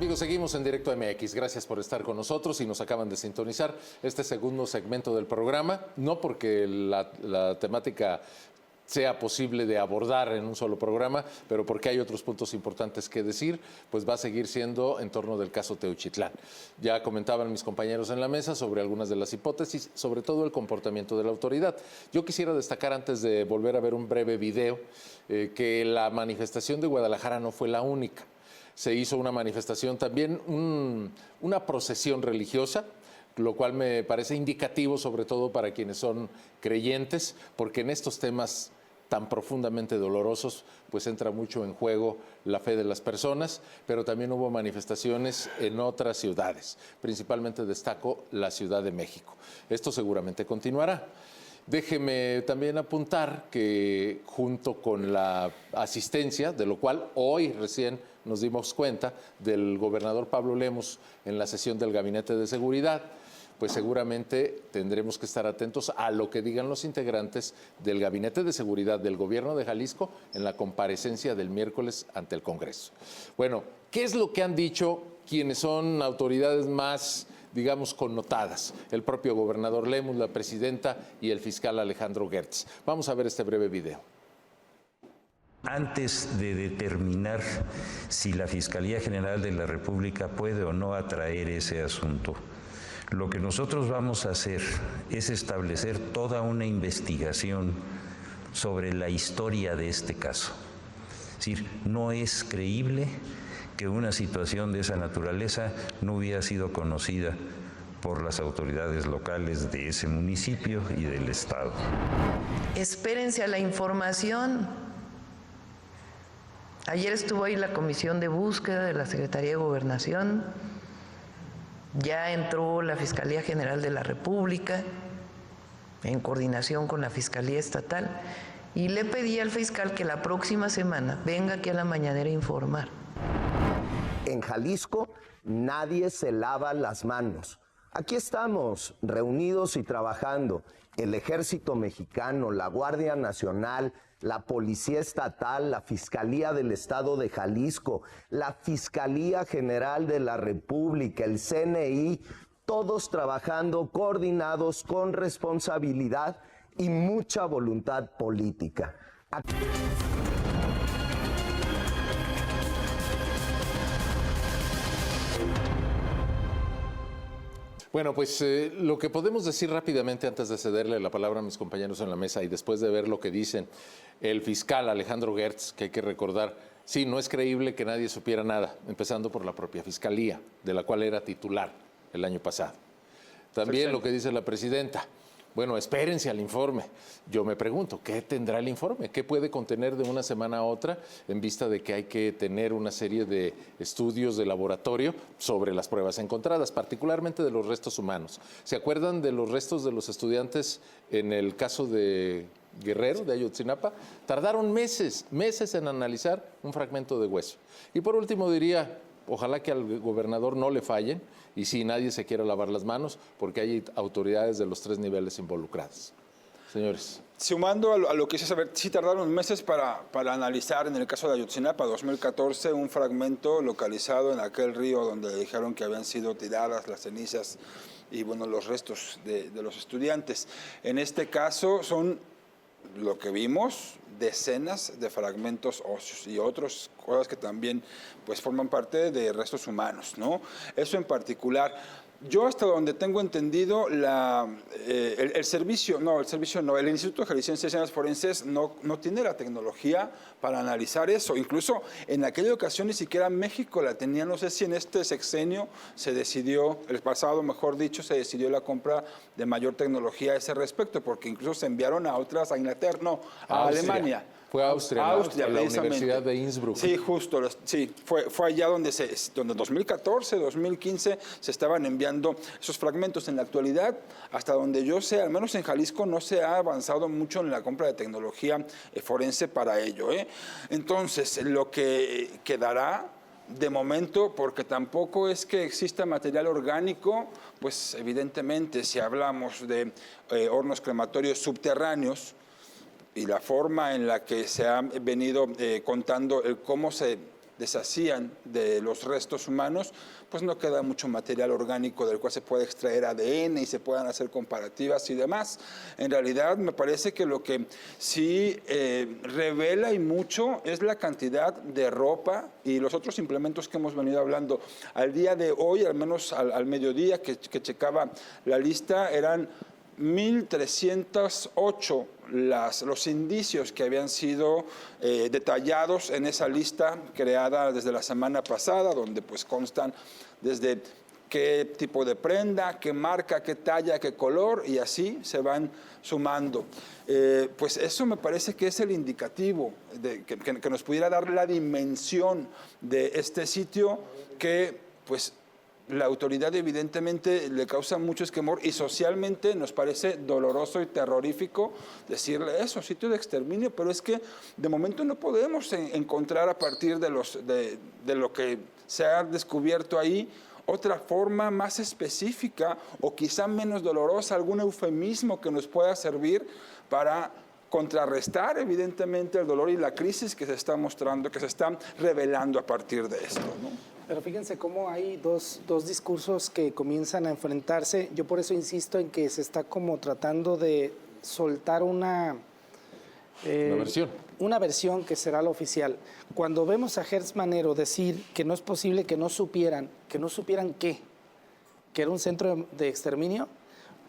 Amigos, seguimos en Directo MX. Gracias por estar con nosotros y nos acaban de sintonizar este segundo segmento del programa. No porque la temática sea posible de abordar en un solo programa, pero porque hay otros puntos importantes que decir, pues va a seguir siendo en torno del caso Teuchitlán. Ya comentaban mis compañeros en la mesa sobre algunas de las hipótesis, sobre todo el comportamiento de la autoridad. Yo quisiera destacar, antes de volver a ver un breve video, que la manifestación de Guadalajara no fue la única. Se hizo una manifestación también, una procesión religiosa, lo cual me parece indicativo, sobre todo para quienes son creyentes, porque en estos temas tan profundamente dolorosos, pues entra mucho en juego la fe de las personas, pero también hubo manifestaciones en otras ciudades, principalmente destaco la Ciudad de México. Esto seguramente continuará. Déjeme también apuntar que junto con la asistencia, de lo cual hoy recién nos dimos cuenta, del gobernador Pablo Lemus en la sesión del Gabinete de Seguridad, pues seguramente tendremos que estar atentos a lo que digan los integrantes del Gabinete de Seguridad del Gobierno de Jalisco en la comparecencia del miércoles ante el Congreso. Bueno, ¿qué es lo que han dicho quienes son autoridades más, digamos, connotadas? El propio gobernador Lemus, la presidenta y el fiscal Alejandro Gertz. Vamos a ver este breve video. Antes de determinar si la Fiscalía General de la República puede o no atraer ese asunto, lo que nosotros vamos a hacer es establecer toda una investigación sobre la historia de este caso. Es decir, no es creíble que una situación de esa naturaleza no hubiera sido conocida por las autoridades locales de ese municipio y del estado. Espérense a la información. Ayer estuvo ahí la comisión de búsqueda de la Secretaría de Gobernación. Ya entró la Fiscalía General de la República en coordinación con la Fiscalía Estatal y le pedí al fiscal que la próxima semana venga aquí a la mañanera a informar. En Jalisco nadie se lava las manos. Aquí estamos reunidos y trabajando. El Ejército Mexicano, la Guardia Nacional, la Policía Estatal, la Fiscalía del Estado de Jalisco, la Fiscalía General de la República, el CNI, todos trabajando coordinados con responsabilidad y mucha voluntad política. Bueno, pues lo que podemos decir rápidamente antes de cederle la palabra a mis compañeros en la mesa y después de ver lo que dicen el fiscal Alejandro Gertz, que hay que recordar, sí, no es creíble que nadie supiera nada, empezando por la propia Fiscalía, de la cual era titular el año pasado. También lo que dice la presidenta. Bueno, espérense al informe. Yo me pregunto, ¿qué tendrá el informe? ¿Qué puede contener de una semana a otra en vista de que hay que tener una serie de estudios de laboratorio sobre las pruebas encontradas, particularmente de los restos humanos? ¿Se acuerdan de los restos de los estudiantes en el caso de Guerrero, de Ayotzinapa? Tardaron meses en analizar un fragmento de hueso. Y por último diría, ojalá que al gobernador no le fallen y si nadie se quiera lavar las manos, porque hay autoridades de los 3 niveles involucradas. Señores. Sumando a lo que se sabe, sí tardaron meses para analizar, en el caso de Ayotzinapa, 2014, un fragmento localizado en aquel río donde dijeron que habían sido tiradas las cenizas y, bueno, los restos de los estudiantes. En este caso son, lo que vimos, decenas de fragmentos óseos y otras cosas que también pues forman parte de restos humanos, ¿no? Eso en particular. Yo hasta donde tengo entendido, el Instituto Jalisciense de Ciencias Forenses no tiene la tecnología para analizar eso. Incluso en aquella ocasión ni siquiera México la tenía. No sé si en este sexenio se decidió, el pasado mejor dicho, se decidió la compra de mayor tecnología a ese respecto, porque incluso se enviaron a otras, a Inglaterra, no, a Alemania. Fue a Austria, a la Universidad de Innsbruck. Sí, justo, sí, fue allá donde 2014, 2015 se estaban enviando esos fragmentos. En la actualidad, hasta donde yo sé, al menos en Jalisco, no se ha avanzado mucho en la compra de tecnología forense para ello. Entonces, lo que quedará de momento, porque tampoco es que exista material orgánico, pues evidentemente si hablamos de hornos crematorios subterráneos, y la forma en la que se ha venido contando cómo se deshacían de los restos humanos, pues no queda mucho material orgánico del cual se puede extraer ADN y se puedan hacer comparativas y demás. En realidad me parece que lo que sí revela y mucho es la cantidad de ropa y los otros implementos que hemos venido hablando. Al día de hoy, al menos al mediodía que checaba la lista, eran 1.308 los indicios que habían sido detallados en esa lista creada desde la semana pasada, donde pues constan desde qué tipo de prenda, qué marca, qué talla, qué color, y así se van sumando. Pues eso me parece que es el indicativo que nos pudiera dar la dimensión de este sitio que pues la autoridad evidentemente le causa mucho esquemor y socialmente nos parece doloroso y terrorífico decirle eso, sitio de exterminio, pero es que de momento no podemos encontrar a partir de lo que se ha descubierto ahí otra forma más específica o quizá menos dolorosa, algún eufemismo que nos pueda servir para contrarrestar evidentemente el dolor y la crisis que se está mostrando, que se están revelando a partir de esto, ¿no? Pero fíjense cómo hay dos discursos que comienzan a enfrentarse. Yo por eso insisto en que se está como tratando de soltar una versión que será la oficial. Cuando vemos a Gertz Manero decir que no es posible que no supieran qué, que era un centro de exterminio,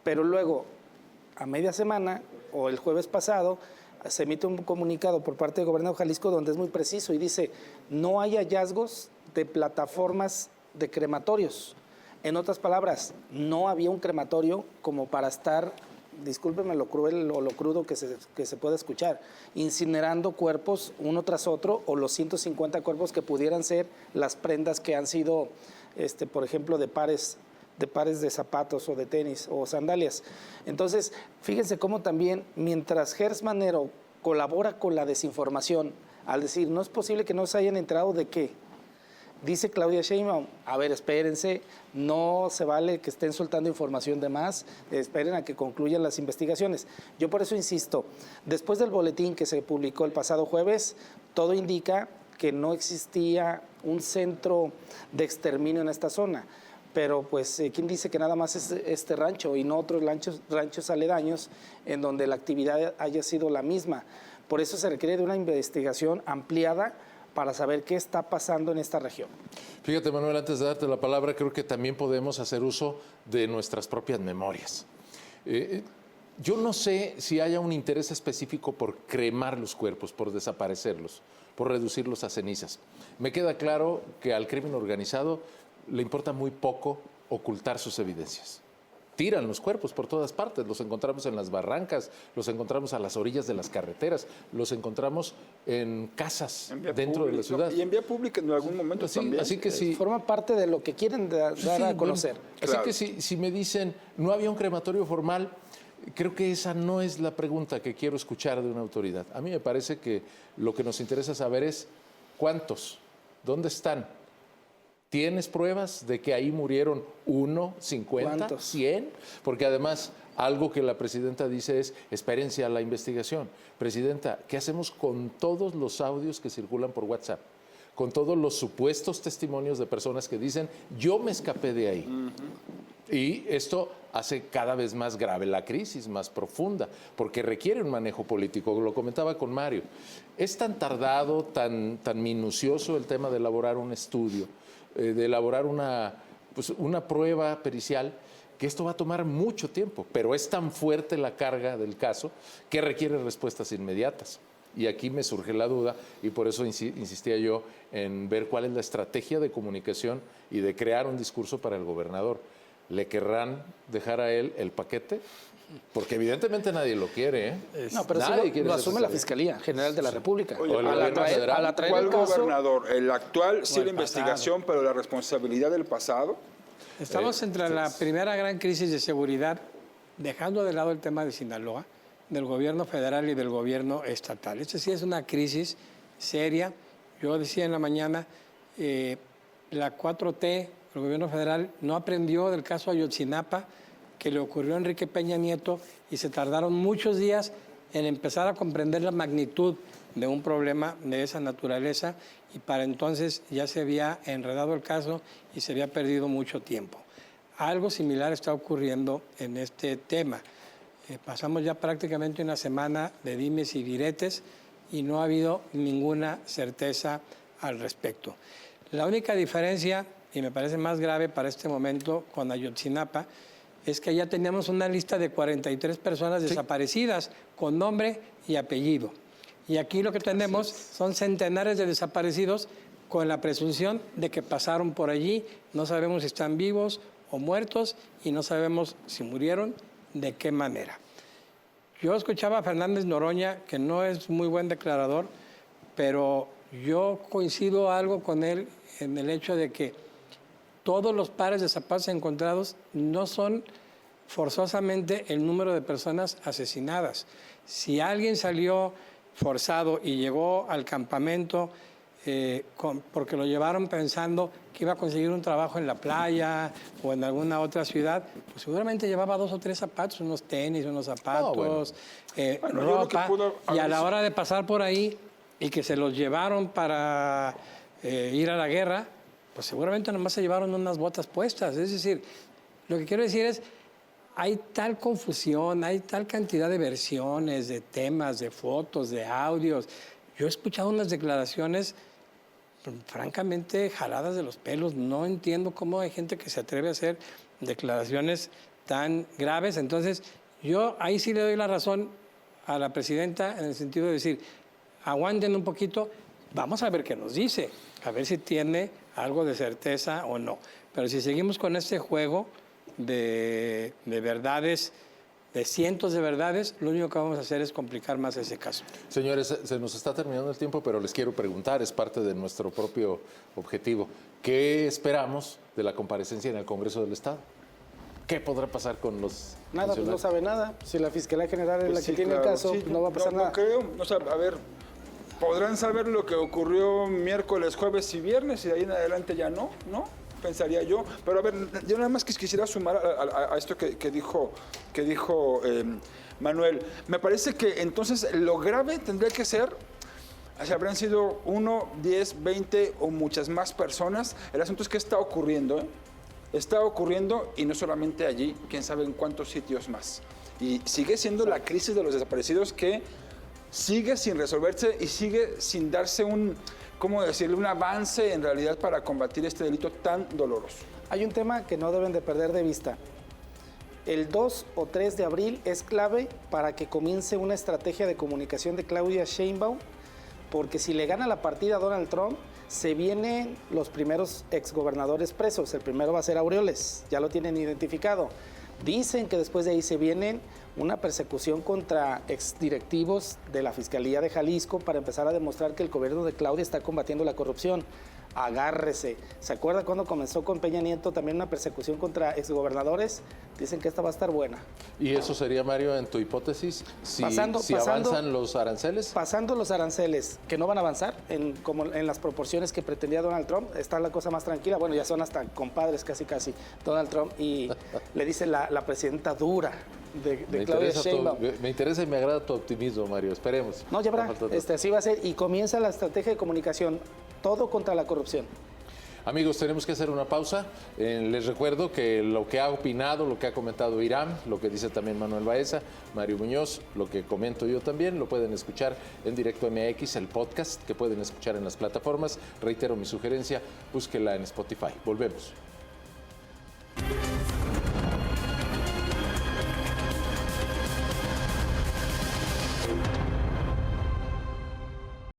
pero luego a media semana o el jueves pasado se emite un comunicado por parte del gobierno de Jalisco donde es muy preciso y dice no hay hallazgos de plataformas de crematorios. En otras palabras, no había un crematorio como para estar, discúlpenme lo cruel o lo crudo que se puede escuchar, incinerando cuerpos uno tras otro o los 150 cuerpos que pudieran ser las prendas que han sido, por ejemplo, de pares de zapatos o de tenis o sandalias. Entonces, fíjense cómo también, mientras Gertz Manero colabora con la desinformación, al decir, no es posible que no se hayan enterado de qué, dice Claudia Sheinbaum, a ver, espérense, no se vale que estén soltando información de más, esperen a que concluyan las investigaciones. Yo por eso insisto, después del boletín que se publicó el pasado jueves, todo indica que no existía un centro de exterminio en esta zona. Pero pues, ¿quién dice que nada más es este rancho y no otros ranchos aledaños en donde la actividad haya sido la misma? Por eso se requiere de una investigación ampliada para saber qué está pasando en esta región. Fíjate, Manuel, antes de darte la palabra, creo que también podemos hacer uso de nuestras propias memorias. Yo no sé si haya un interés específico por cremar los cuerpos, por desaparecerlos, por reducirlos a cenizas. Me queda claro que al crimen organizado le importa muy poco ocultar sus evidencias. Tiran los cuerpos por todas partes, los encontramos en las barrancas, los encontramos a las orillas de las carreteras, los encontramos en casas dentro de la ciudad. Y en vía pública en algún momento también. Así que si, forma parte de lo que quieren dar a conocer. Bueno, así que si me dicen, no había un crematorio formal, creo que esa no es la pregunta que quiero escuchar de una autoridad. A mí me parece que lo que nos interesa saber es cuántos, dónde están. ¿Tienes pruebas de que ahí murieron 1, 50, ¿Cuántos? 100? Porque además, algo que la presidenta dice es, espérense a la investigación. Presidenta, ¿qué hacemos con todos los audios que circulan por WhatsApp? Con todos los supuestos testimonios de personas que dicen, yo me escapé de ahí. Y esto hace cada vez más grave la crisis, más profunda, porque requiere un manejo político. Lo comentaba con Mario. Es tan tardado, tan minucioso el tema de elaborar un estudio, de elaborar una prueba pericial, que esto va a tomar mucho tiempo, pero es tan fuerte la carga del caso que requiere respuestas inmediatas. Y aquí me surge la duda y por eso insistía yo en ver cuál es la estrategia de comunicación y de crear un discurso para el gobernador. ¿Le querrán dejar a él el paquete? Porque evidentemente nadie lo quiere, ¿eh? No, pero nadie sí lo asume la Fiscalía General de la República. Oye, ¿cuál gobernador? El actual sí la investigación, pero la responsabilidad del pasado. Estamos entre la primera gran crisis de seguridad, dejando de lado el tema de Sinaloa, del gobierno federal y del gobierno estatal. Esta sí es una crisis seria. Yo decía en la mañana, la 4T, el gobierno federal, no aprendió del caso Ayotzinapa, que le ocurrió a Enrique Peña Nieto, y se tardaron muchos días en empezar a comprender la magnitud de un problema de esa naturaleza, y para entonces ya se había enredado el caso y se había perdido mucho tiempo. Algo similar está ocurriendo en este tema. Pasamos ya prácticamente una semana de dimes y diretes y no ha habido ninguna certeza al respecto. La única diferencia, y me parece más grave para este momento con Ayotzinapa, es que ya teníamos una lista de 43 personas desaparecidas con nombre y apellido. Y aquí lo que tenemos son centenares de desaparecidos con la presunción de que pasaron por allí. No sabemos si están vivos o muertos y no sabemos si murieron, de qué manera. Yo escuchaba a Fernández Noroña, que no es muy buen declarador, pero yo coincido algo con él en el hecho de que todos los pares de zapatos encontrados no son forzosamente el número de personas asesinadas. Si alguien salió forzado y llegó al campamento porque lo llevaron pensando que iba a conseguir un trabajo en la playa o en alguna otra ciudad, pues seguramente llevaba 2 o 3 zapatos, unos tenis, unos zapatos, ropa, y a la hora de pasar por ahí y que se los llevaron para ir a la guerra, pues seguramente nomás se llevaron unas botas puestas. Es decir, lo que quiero decir es, hay tal confusión, hay tal cantidad de versiones, de temas, de fotos, de audios. Yo he escuchado unas declaraciones francamente jaladas de los pelos. No entiendo cómo hay gente que se atreve a hacer declaraciones tan graves. Entonces, yo ahí sí le doy la razón a la presidenta en el sentido de decir, aguanten un poquito, vamos a ver qué nos dice, a ver si tiene algo de certeza o no. Pero si seguimos con este juego de verdades, de cientos de verdades, lo único que vamos a hacer es complicar más ese caso. Señores, se nos está terminando el tiempo, pero les quiero preguntar, es parte de nuestro propio objetivo. ¿Qué esperamos de la comparecencia en el Congreso del Estado? ¿Qué podrá pasar con los Nada, pues no sabe nada. Si la Fiscalía General es la que tiene el caso, no va a pasar nada. No creo, o sea, a ver, podrán saber lo que ocurrió miércoles, jueves y viernes, y de ahí en adelante ya no, pensaría yo. Pero a ver, yo nada más quisiera sumar a esto que dijo Manuel. Me parece que entonces lo grave tendría que ser, o sea, habrán sido 1, 10, 20 o muchas más personas. El asunto es que está ocurriendo, Está ocurriendo, y no solamente allí, quién sabe en cuántos sitios más. Y sigue siendo la crisis de los desaparecidos que sigue sin resolverse y sigue sin darse un avance en realidad para combatir este delito tan doloroso. Hay un tema que no deben de perder de vista. El 2 o 3 de abril es clave para que comience una estrategia de comunicación de Claudia Sheinbaum, porque si le gana la partida a Donald Trump, se vienen los primeros exgobernadores presos. El primero va a ser Aureoles, ya lo tienen identificado. Dicen que después de ahí se viene una persecución contra exdirectivos de la Fiscalía de Jalisco para empezar a demostrar que el gobierno de Claudia está combatiendo la corrupción. Agárrese. ¿Se acuerda cuando comenzó con Peña Nieto también una persecución contra exgobernadores? Dicen que esta va a estar buena. ¿Y eso sería, Mario, en tu hipótesis, si avanzan los aranceles? Pasando los aranceles, que no van a avanzar como en las proporciones que pretendía Donald Trump, está la cosa más tranquila. Bueno, ya son hasta compadres casi, Donald Trump, y le dice la presidenta dura de Claudia Sheinbaum. Me interesa y me agrada tu optimismo, Mario. Esperemos. No, ya verá, así va a ser, y comienza la estrategia de comunicación, todo contra la corrupción. Amigos, tenemos que hacer una pausa. Les recuerdo que lo que ha opinado, lo que ha comentado Irán, lo que dice también Manuel Baeza, Mario Muñoz, lo que comento yo también, lo pueden escuchar en Directo MX, el podcast que pueden escuchar en las plataformas. Reitero mi sugerencia, búsquela en Spotify. Volvemos.